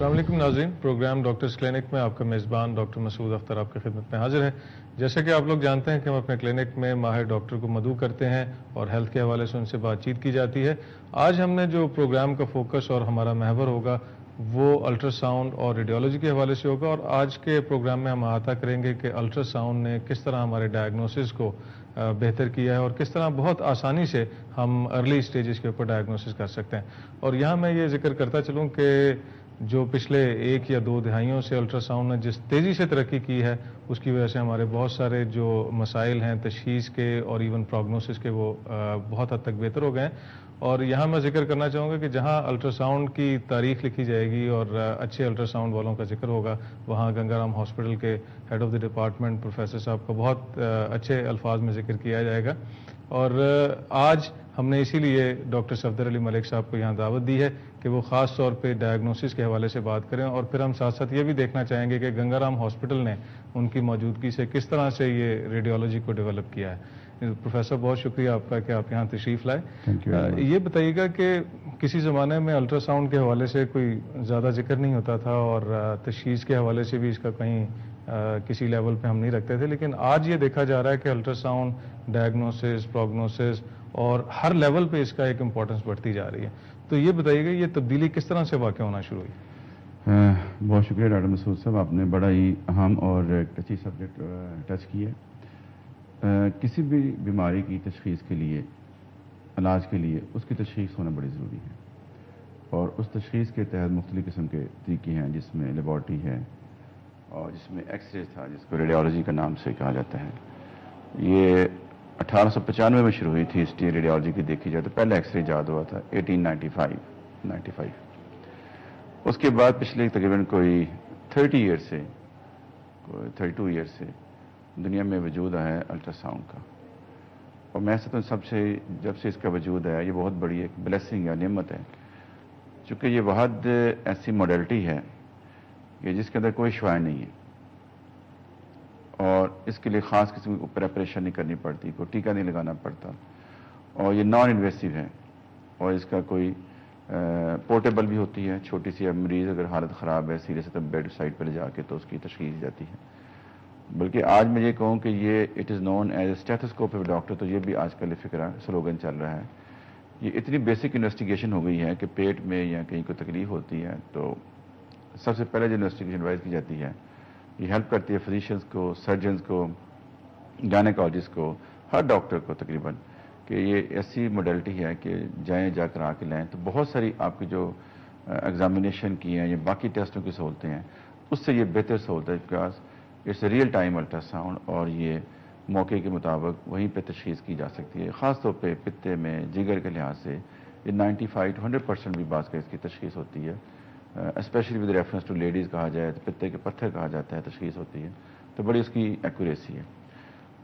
السلام علیکم ناظرین، پروگرام ڈاکٹرز کلینک میں آپ کا میزبان ڈاکٹر مسعود اختر آپ کی خدمت میں حاضر ہے۔ جیسا کہ آپ لوگ جانتے ہیں کہ ہم اپنے کلینک میں ماہر ڈاکٹر کو مدعو کرتے ہیں اور ہیلتھ کے حوالے سے ان سے بات چیت کی جاتی ہے۔ آج ہم نے جو پروگرام کا فوکس اور ہمارا محور ہوگا وہ الٹرا ساؤنڈ اور ریڈیولوجی کے حوالے سے ہوگا، اور آج کے پروگرام میں ہم احاطہ کریں گے کہ الٹرا ساؤنڈ نے کس طرح ہمارے ڈائگنوسس کو بہتر کیا ہے اور کس طرح بہت آسانی سے ہم ارلی سٹیجز کے اوپر ڈائگنوسس کر سکتے ہیں۔ اور یہاں میں یہ ذکر کرتا چلوں کہ جو پچھلے 1 یا 2 دہائیوں سے الٹرا ساؤنڈ نے جس تیزی سے ترقی کی ہے، اس کی وجہ سے ہمارے بہت سارے جو مسائل ہیں تشخیص کے اور ایون پروگنوسس کے وہ بہت حد تک بہتر ہو گئے ہیں۔ اور یہاں میں ذکر کرنا چاہوں گا کہ جہاں الٹرا ساؤنڈ کی تاریخ لکھی جائے گی اور اچھے الٹرا ساؤنڈ والوں کا ذکر ہوگا، وہاں گنگا رام ہاسپٹل کے head of the department professor صاحب کا بہت اچھے الفاظ میں ذکر کیا جائے گا۔ اور آج ہم نے اسی لیے ڈاکٹر صفدر علی ملک صاحب کو یہاں دعوت دی ہے کہ وہ خاص طور پہ ڈائگنوسس کے حوالے سے بات کریں، اور پھر ہم ساتھ ساتھ یہ بھی دیکھنا چاہیں گے کہ گنگا رام ہاسپٹل نے ان کی موجودگی سے کس طرح سے یہ ریڈیولوجی کو ڈیولپ کیا ہے۔ پروفیسر بہت شکریہ آپ کا کہ آپ یہاں تشریف لائے۔ یہ بتائیے گا کہ کسی زمانے میں الٹرا ساؤنڈ کے حوالے سے کوئی زیادہ ذکر نہیں ہوتا تھا اور تشخیص کے حوالے سے بھی اس کا کہیں کسی لیول پہ ہم نہیں رکھتے تھے، لیکن آج یہ دیکھا جا رہا ہے کہ الٹرا ساؤنڈ ڈائگنوسس، پروگنوسس اور ہر لیول پہ اس کا ایک امپورٹنس بڑھتی جا رہی ہے۔ تو یہ بتائیے گا یہ تبدیلی کس طرح سے واقع ہونا شروع ہوئی؟ بہت شکریہ ڈاکٹر مسعود صاحب، آپ نے بڑا ہی اہم اور ٹچی سبجیکٹ ٹچ کیا ہے۔ کسی بھی بیماری کی تشخیص کے لیے، علاج کے لیے اس کی تشخیص ہونا بڑی ضروری ہے، اور اس تشخیص کے تحت مختلف قسم کے طریقے ہیں، جس میں لیبارٹری ہے اور جس میں ایکس رے تھا جس کو ریڈیولوجی کا نام سے کہا جاتا ہے۔ یہ 1895 میں شروع ہوئی تھی اس ریڈیولوجی کی دیکھی جائے تو پہلا ایکس رے ایجاد ہوا تھا 1895۔ اس کے بعد پچھلے تقریباً کوئی 32 ایئر سے دنیا میں وجود آیا ہے الٹرا ساؤنڈ کا، اور میں سمجھتا ہوں سب سے جب سے اس کا وجود آیا یہ بہت بڑی ایک بلیسنگ یا نعمت ہے، چونکہ یہ واحد ایسی ماڈلٹی ہے کہ جس کے اندر کوئی شعاع نہیں ہے، اور اس کے لیے خاص قسم کی پریپریشن نہیں کرنی پڑتی، کوئی ٹیکہ نہیں لگانا پڑتا، اور یہ نان انویسو ہے، اور اس کا کوئی پورٹیبل بھی ہوتی ہے، چھوٹی سی مریض اگر حالت خراب ہے سیریس ہے تو بیڈ سائڈ پر لے جا کے تو اس کی تشخیص جاتی ہے۔ بلکہ آج میں یہ کہوں کہ یہ it is known as a stethoscope of doctor, تو یہ بھی آج کل فکرہ سلوگن چل رہا ہے۔ یہ اتنی بیسک انویسٹیگیشن ہو گئی ہے کہ پیٹ میں یا کہیں کوئی تکلیف ہوتی ہے تو سب سے پہلے جو انویسٹیگیشن ایڈوائز کی جاتی ہے یہ ہیلپ کرتی ہے فزیشنز کو، سرجنز کو، گائنیکالوجسٹ کو، ہر ڈاکٹر کو تقریباً، کہ یہ ایسی موڈلٹی ہے کہ جا کر آ کے لائیں تو بہت ساری آپ کی جو ایگزامینیشن کی ہیں یا باقی ٹیسٹوں کی سہولتیں ہیں اس سے یہ بہتر سہولت ہے، because it's a real time ultrasound, اور یہ موقع کے مطابق وہیں پہ تشخیص کی جا سکتی ہے۔ خاص طور پہ پتے میں جگر کے لحاظ سے یہ 95 to 100% بھی بعض کا اس کی تشخیص ہوتی ہے، especially with reference to ladies کہا جائے تو پتے کے پتھر کہا جاتا ہے، تشخیص ہوتی ہے، تو بڑی اس کی ایکوریسی ہے۔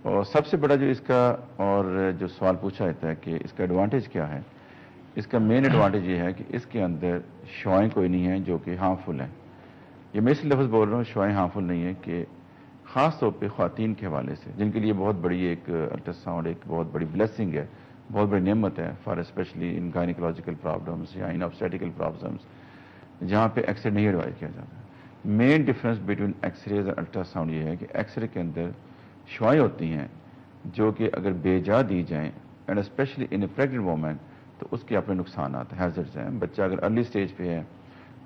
اور سب سے بڑا جو اس کا اور جو سوال پوچھا جاتا ہے کہ اس کا ایڈوانٹیج کیا ہے، اس کا مین ایڈوانٹیج یہ ہے کہ اس کے اندر شعاعیں کوئی نہیں ہیں جو کہ ہارمفل ہیں۔ یہ میں اس لفظ بول رہا ہوں شعاعیں ہارمفل نہیں ہیں کہ خاص طور پہ خواتین کے حوالے سے جن کے لیے بہت بڑی ایک الٹرا ساؤنڈ ایک بہت بڑی بلیسنگ ہے، بہت بڑی نعمت ہے، فار اسپیشلی ان گائنیکولوجیکل پرابلمس یا ان آبسٹیٹیکل پرابلمس جہاں پہ ایکس رے نہیں ایڈوائز کیا جاتا ہے۔ Main difference between X rays اور الٹرا ساؤنڈ یہ ہے کہ ایکس رے کے اندر شعاعیں ہوتی ہیں جو کہ اگر بے جا دی جائیں and especially in a pregnant woman تو اس کے اپنے نقصانات ہیں، ہیزرڈز ہیں۔ بچہ اگر ارلی سٹیج پہ ہے،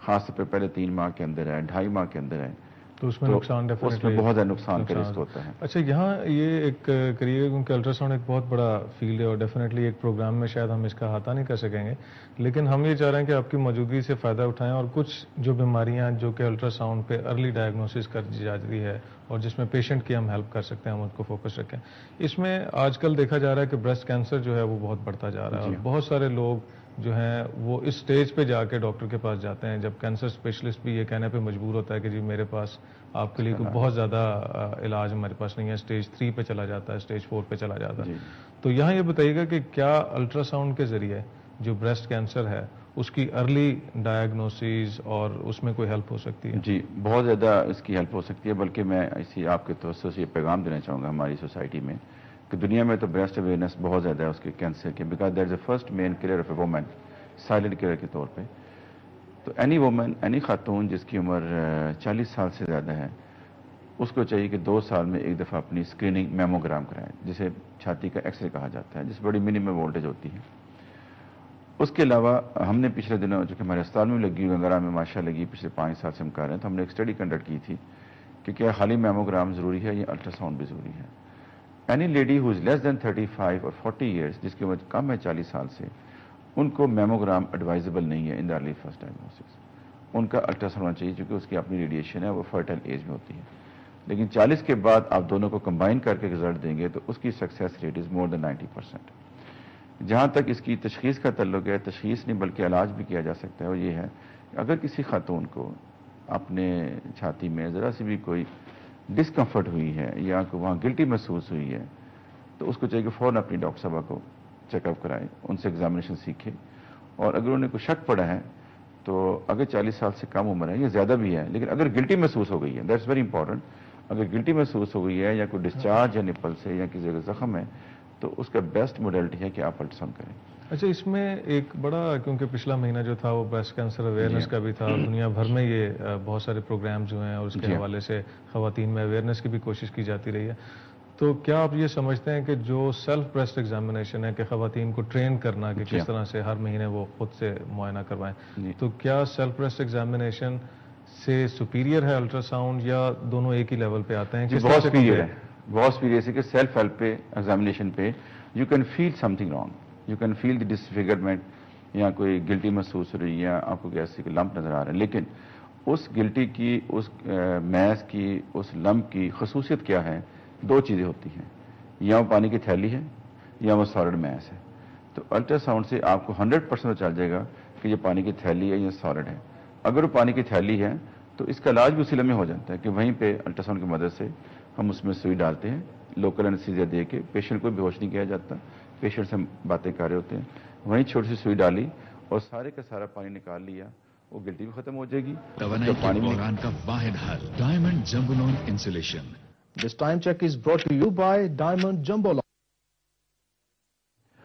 خاص طور پہ پہلے 3 ماہ کے اندر ہے، 2.5 ماہ کے اندر ہے، تو اس میں نقصان اس میں بہت زیادہ نقصان کا رسک ہوتا ہے۔ اچھا، یہاں یہ ایک کریے گا کیونکہ الٹرا ساؤنڈ ایک بہت بڑا فیلڈ ہے اور ڈیفینیٹلی ایک پروگرام میں شاید ہم اس کا احاطہ نہیں کر سکیں گے، لیکن ہم یہ چاہ رہے ہیں کہ آپ کی موجودگی سے فائدہ اٹھائیں اور کچھ جو بیماریاں جو کہ الٹرا ساؤنڈ پہ ارلی ڈائگنوسس کر دی جاتی ہے اور جس میں پیشنٹ کی ہم ہیلپ کر سکتے ہیں ہم اس کو فوکس رکھیں۔ اس میں آج کل دیکھا جا رہا ہے کہ بریسٹ کینسر جو ہے وہ بہت بڑھتا جا رہا ہے، اور بہت سارے لوگ جو ہیں وہ اس سٹیج پہ جا کے ڈاکٹر کے پاس جاتے ہیں جب کینسر اسپیشلسٹ بھی یہ کہنے پہ مجبور ہوتا ہے کہ جی میرے پاس آپ کے لیے کوئی بہت زیادہ علاج ہمارے پاس نہیں ہے، سٹیج 3 پہ چلا جاتا ہے، سٹیج 4 پہ چلا جاتا ہے۔ تو یہاں یہ بتائیے گا کہ کیا الٹرا ساؤنڈ کے ذریعے جو بریسٹ کینسر ہے اس کی ارلی ڈائگنوسز اور اس میں کوئی ہیلپ ہو سکتی ہے؟ جی، بہت زیادہ اس کی ہیلپ ہو سکتی ہے، بلکہ میں اسی آپ کے توسط سے یہ پیغام دینا چاہوں گا ہماری سوسائٹی میں کہ دنیا میں تو بریسٹ اویئرنیس بہت زیادہ ہے اس کے کینسر کے، because that is a first main killer of a woman, silent killer کے طور پہ۔ تو اینی وومن، اینی خاتون جس کی عمر 40 سال سے زیادہ ہے، اس کو چاہیے کہ 2 سال میں ایک دفعہ اپنی اسکریننگ میموگرام کرائیں، جسے چھاتی کا ایکس رے کہا جاتا ہے، جس بڑی منیمم وولٹیج ہوتی ہے۔ اس کے علاوہ ہم نے پچھلے دنوں جو کہ ہمارے اسپتال میں لگی گنگرا میں ماشاء لگی پچھلے 5 سال سے ہم کر رہے ہیں، تو ہم نے ایک اسٹڈی کنڈکٹ کی تھی کہ کیا خالی میموگرام ضروری ہے یا الٹرا ساؤنڈ بھی ضروری ہے۔ اینی لیڈی ہو از لیس دین 35 اور 40 ایئرس، جس کی عمر کم ہے 40 سال سے، ان کو میموگرام ایڈوائزبل نہیں ہے ان دا ارلی فرسٹ ڈائگنوسس۔ ان کا الٹرا ساؤنڈ ہونا چاہیے چونکہ اس کی اپنی ریڈیشن ہے، وہ فرٹائل ایج میں ہوتی ہے۔ لیکن 40 کے بعد آپ دونوں کو کمبائن کر کے رزلٹ دیں گے تو اس کی سکسیس ریٹ از مور دین 90%۔ جہاں تک اس کی تشخیص کا تعلق ہے، تشخیص نہیں بلکہ علاج بھی کیا جا سکتا ہے، اور یہ ہے کہ اگر کسی خاتون کو اپنے چھاتی میں ذرا سی بھی کوئی ڈسکمفرٹ ہوئی ہے یا کہ وہاں گلٹی محسوس ہوئی ہے، تو اس کو چاہیے کہ فوراً اپنی ڈاکٹر صاحبہ کو چیک اپ کرائیں، ان سے ایگزامینیشن سیکھیں، اور اگر انہیں کوئی شک پڑا ہے تو اگر 40 سال سے کم عمر ہے یا زیادہ بھی ہے، لیکن اگر گلٹی محسوس ہو گئی ہے، دیٹس ویری امپورٹنٹ، اگر گلٹی محسوس ہو گئی ہے یا کوئی ڈسچارج یا نپل سے یا کسی جگہ زخم ہے، تو اس کا بیسٹ موڈیلٹی ہے کہ آپ الٹرا ساؤنڈ کریں۔ اچھا، اس میں ایک بڑا، کیونکہ پچھلا مہینہ جو تھا وہ بریسٹ کینسر اویئرنیس کا بھی تھا، اور دنیا بھر میں یہ بہت سارے پروگرامز ہوئے ہیں اور اس کے حوالے سے خواتین میں اویئرنیس کی بھی کوشش کی جاتی رہی ہے، تو کیا آپ یہ سمجھتے ہیں کہ جو سیلف بریسٹ ایگزامینیشن ہے کہ خواتین کو ٹرین کرنا کہ کس طرح سے ہر مہینے وہ خود سے معائنہ کروائیں، تو کیا سیلف بریسٹ ایگزامینیشن سے سپیریئر ہے الٹرا ساؤنڈ، یا دونوں ایک ہی لیول پہ آتے ہیں؟ بہت سپیریئر ہے، بہت سپیریئر ہے کہ سیلف ہیلپ پہ، ایگزامینیشن پہ you can feel something wrong, you can feel the disfigurement, یا کوئی گلٹی محسوس ہو رہی ہے، یا آپ کو ایسی لمپ نظر آ رہا ہے، لیکن اس گلٹی کی، اس میس کی، اس لمپ کی خصوصیت کیا ہے؟ 2 چیزیں ہوتی ہیں، یا وہ پانی کی تھیلی ہے یا وہ سالڈ میس ہے۔ تو الٹرا ساؤنڈ سے آپ کو 100% چل جائے گا کہ یہ پانی کی تھیلی ہے یا سالڈ ہے۔ اگر وہ پانی کی تھیلی ہے تو اس کا علاج بھی اسی لمحے ہو جاتا ہے کہ وہیں پہ الٹرا ساؤنڈ کی مدد سے ہم اس میں سوئی ڈالتے ہیں، لوکل انستھیزیا دے کے، پیشنٹ کو بھی ہوش نہیں کیا جاتا، پیشنٹ سے ہم باتیں کر رہے ہوتے ہیں، وہیں چھوٹی سی سوئی ڈالی اور سارے کا سارا پانی نکال لیا، وہ گلٹی بھی ختم ہو جائے گی۔ توانائی کے بحران کا واحد حل ڈائمنڈ جمبولون insulation. This time check is brought to you by Diamond Jumbo.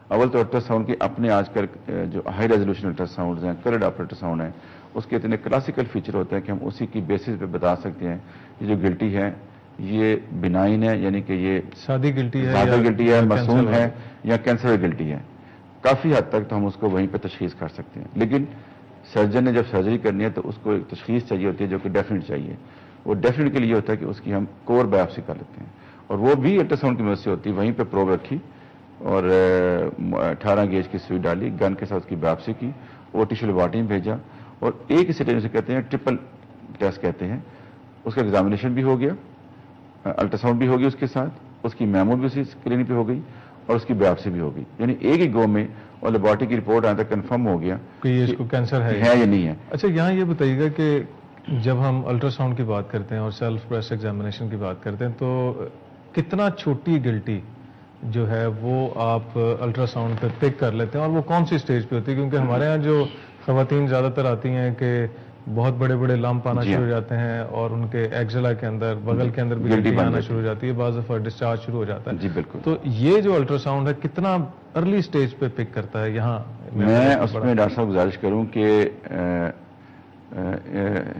اول تو الٹرا ساؤنڈ کے اپنے آج کل جو ہائی ریزولوشن الٹرا ساؤنڈ ہیں، کلرڈ الٹرا ساؤنڈ ہیں، اس کے اتنے کلاسیکل فیچر ہوتے ہیں کہ ہم اسی کی بیسس پہ بتا سکتے ہیں یہ جو گلٹی ہے یہ بنائن ہے، یعنی کہ یہ سادی گلٹی ہے، سادہ گلٹی ہے، معصوم ہے، یا کینسر گلٹی ہے۔ کافی حد تک تو ہم اس کو وہیں پہ تشخیص کر سکتے ہیں، لیکن سرجن نے جب سرجری کرنی ہے تو اس کو ایک تشخیص چاہیے ہوتی ہے جو کہ ڈیفینٹ چاہیے۔ وہ ڈیفینٹ کے لیے ہوتا ہے کہ اس کی ہم کور بایوپسی کر لیتے ہیں، اور وہ بھی الٹرا ساؤنڈ کی مدد سے ہوتی ہے۔ وہیں پہ پروب رکھی اور 18 گیج کی سوئی ڈالی، گن کے ساتھ اس کی بایوپسی کی، اور ٹیشو لیبارٹری میں بھیجا، اور ایک ہی سٹیج سے کہتے ہیں ٹرپل ٹیسٹ کہتے ہیں، اس کا ایگزامینیشن بھی ہو گیا، الٹرا ساؤنڈ بھی ہو گئی اس کے ساتھ، اس کی میمو بھی اسی کلینک پہ ہو گئی، اور اس کی بایوپسی بھی ہو گئی، یعنی ایک ہی گو میں، اور لیبارٹری کی رپورٹ آنے تک کنفرم ہو گیا کہ یہ اس کو کینسر ہے یا نہیں ہے۔ اچھا، یہاں یہ بتائیے گا کہ جب ہم الٹرا ساؤنڈ کی بات کرتے ہیں اور سیلف بریسٹ ایگزامینیشن کی بات کرتے ہیں تو کتنا چھوٹی گلٹی جو ہے وہ آپ الٹرا ساؤنڈ پہ پک کر لیتے ہیں، اور وہ کون سی سٹیج پہ ہوتی ہے؟ کیونکہ ہمارے ہاں جو خواتین زیادہ تر آتی ہیں کہ بہت بڑے بڑے لمپ آنا شروع ہو جاتے ہیں، اور ان کے ایکزیلا کے اندر، بغل کے اندر بھی گلٹی آنا شروع ہو جاتی ہے، بعض دفعہ ڈسچارج شروع ہو جاتا ہے۔ جی بالکل۔ تو یہ جو الٹرا ساؤنڈ ہے کتنا ارلی سٹیج پہ پک کرتا ہے؟ یہاں میں اس میں ڈاکٹر صاحب گزارش کروں کہ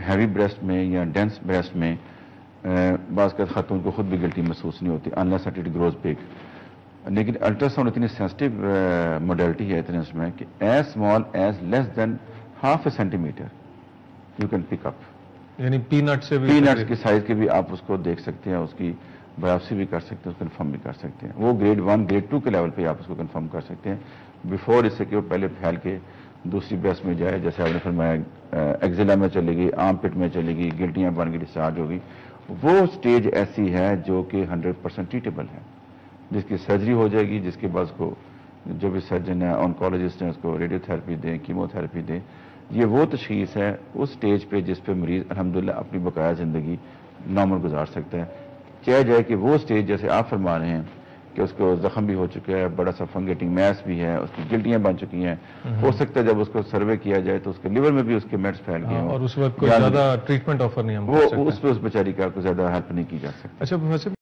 ہیوی بریسٹ میں یا ڈینس بریسٹ میں بعض کا خاتون کو خود بھی گلٹی محسوس نہیں ہوتی انلیس اٹ گروز بگ، لیکن الٹرا ساؤنڈ اتنی سینسٹیو موڈیلٹی ہے اتنے اس میں کہ as small as less than half a centimetre you can pick up, یعنی پی نٹ سے بھی، پی نٹس کے سائز کے بھی آپ اس کو دیکھ سکتے ہیں، اس کی بایوپسی بھی کر سکتے ہیں، اس کو کنفرم بھی کر سکتے ہیں۔ وہ گریڈ 1 گریڈ 2 کے لیول پہ آپ اس کو کنفرم کر سکتے ہیں بیفور اس سے کہ وہ پہلے پھیل کے دوسری بریسٹ میں جائے، جیسے آپ نے فرمایا ایکزیلا میں چلے گی، آرم پٹ میں چلے گی، گلٹیاں بن کے ڈسچارج ہوگی۔ وہ سٹیج ایسی ہے جو کہ 100% ٹریٹیبل ہے، جس کی سرجری ہو جائے گی، جس کے بعد اس کو جو بھی سرجن ہے، آنکولوجسٹ ہیں، اس کو ریڈیو تھراپی دیں، کیمو تھراپی دیں۔ یہ وہ تشخیص ہے اس سٹیج پہ جس پہ مریض الحمدللہ اپنی بقایا زندگی نارمل گزار سکتا ہے۔ کیا جائے کہ وہ سٹیج جیسے آپ فرما رہے ہیں کہ اس کو زخم بھی ہو چکا ہے، بڑا سا فنگیٹنگ میس بھی ہے، اس کی گلٹیاں بن چکی ہیں، ہو سکتا ہے جب اس کو سروے کیا جائے تو اس کے لیور میں بھی اس کے میٹس پھیل گئے ہوں، اور اس وقت کوئی زیادہ ٹریٹمنٹ آفر نہیں ہم کر سکتے، وہ اس پہ اس بیچاری کا کوئی زیادہ ہیلپ نہیں کی جا سکتی۔ اچھا